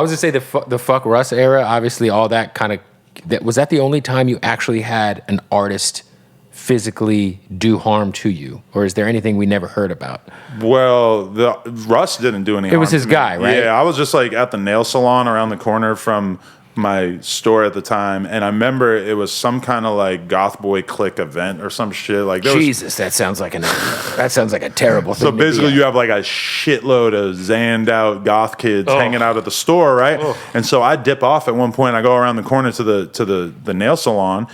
I was gonna say the fuck Russ era. Obviously, all that kind of was that the only time you actually had an artist physically do harm to you, or is there anything we never heard about? Well, Russ didn't do any harm. It was his guy, right? Yeah, I was just like at the nail salon around the corner from my store at the time, and I remember it was some kind of like goth boy clique event or some shit. Like Jesus, that sounds like a terrible thing. So basically, you have like a shitload of zanned out goth kids hanging out at the store, right? And so I dip off at one point. I go around the corner to the nail salon.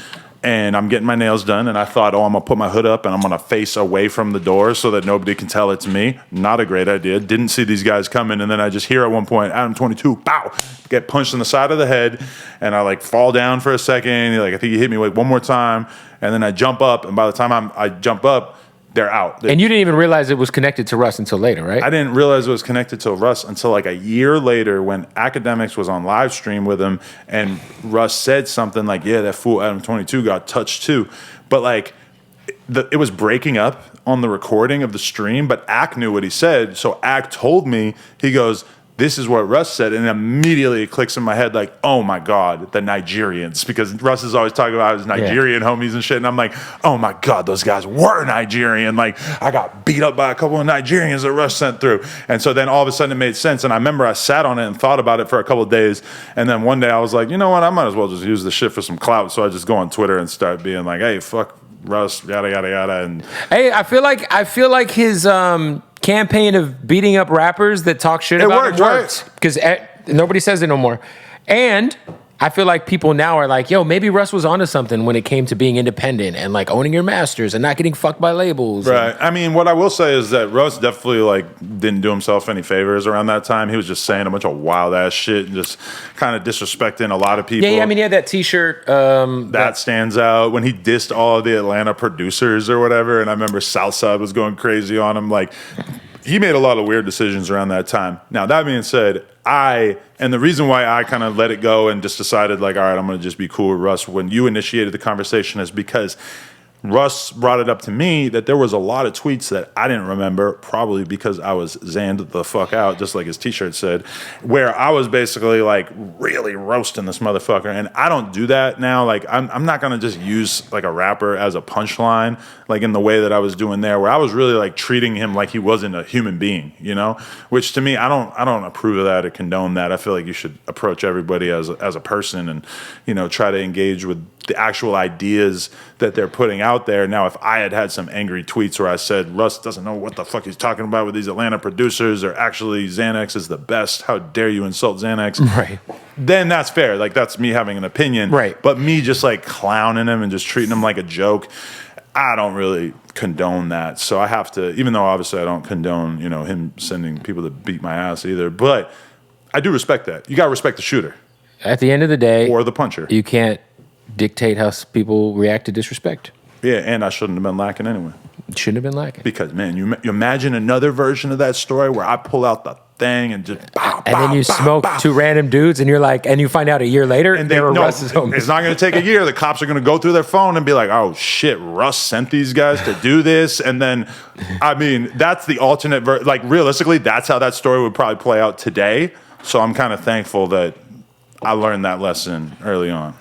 And I'm getting my nails done, and I thought, I'm gonna put my hood up and I'm gonna face away from the door so that nobody can tell it's me. Not a great idea. Didn't see these guys coming, and then I just hear at one point, Adam22, pow, get punched in the side of the head, and I like fall down for a second. Like I think he hit me like one more time, and then I jump up, and by the time I jump up, they're out. And you didn't even realize it was connected to Russ until later, right? I didn't realize it was connected to Russ until like a year later when Academics was on live stream with him, and Russ said something like, yeah, that fool Adam22 got touched too. But like, it was breaking up on the recording of the stream, but Ack knew what he said. So Ack told me, he goes, this is what Russ said, and immediately it clicks in my head like, oh my God, the Nigerians. Because Russ is always talking about his Nigerian homies and shit, and I'm like, oh my God, those guys were Nigerian. Like, I got beat up by a couple of Nigerians that Russ sent through. And so then all of a sudden it made sense, and I remember I sat on it and thought about it for a couple of days, and then one day I was like, you know what, I might as well just use this shit for some clout. So I just go on Twitter and start being like, hey, fuck Russ, yada, yada, yada. And hey, I feel like his campaign of beating up rappers that talk shit about him worked, because nobody says it no more. And I feel like people now are like, yo, maybe Russ was onto something when it came to being independent and like owning your masters and not getting fucked by labels. Right. I mean, what I will say is that Russ definitely like didn't do himself any favors around that time. He was just saying a bunch of wild ass shit and just kind of disrespecting a lot of people. Yeah, I mean, he had that T-shirt. That stands out when he dissed all of the Atlanta producers or whatever. And I remember Southside was going crazy on him. Like, he made a lot of weird decisions around that time. Now, that being said, and the reason why I kind of let it go and just decided like, all right, I'm going to just be cool with Russ when you initiated the conversation is because Russ brought it up to me that there was a lot of tweets that I didn't remember, probably because I was zanned the fuck out, just like his T-shirt said, where I was basically like really roasting this motherfucker. And I don't do that now. Like I'm not gonna just use like a rapper as a punchline, like in the way that I was doing there, where I was really like treating him like he wasn't a human being, you know? Which to me, I don't approve of that or condone that. I feel like you should approach everybody as a person and, you know, try to engage with the actual ideas that they're putting out there. Now, if I had some angry tweets where I said, Russ doesn't know what the fuck he's talking about with these Atlanta producers, or actually Xanax is the best, how dare you insult Xanax? Right. Then that's fair. Like, that's me having an opinion. Right. But me just like clowning him and just treating him like a joke, I don't really condone that. So I have to, even though obviously I don't condone, you know, him sending people to beat my ass either, but I do respect that. You got to respect the shooter. At the end of the day. Or the puncher. You can't dictate how people react to disrespect. Yeah, and I shouldn't have been lacking anyway. Shouldn't have been lacking. Because, man, you imagine another version of that story where I pull out the thing and just then you smoke two random dudes and you're like, and you find out a year later and they were Russ's homies. It's not going to take a year. The cops are going to go through their phone and be like, oh shit, Russ sent these guys to do this. And then, I mean, that's the alternate like realistically, that's how that story would probably play out today. So I'm kind of thankful that I learned that lesson early on.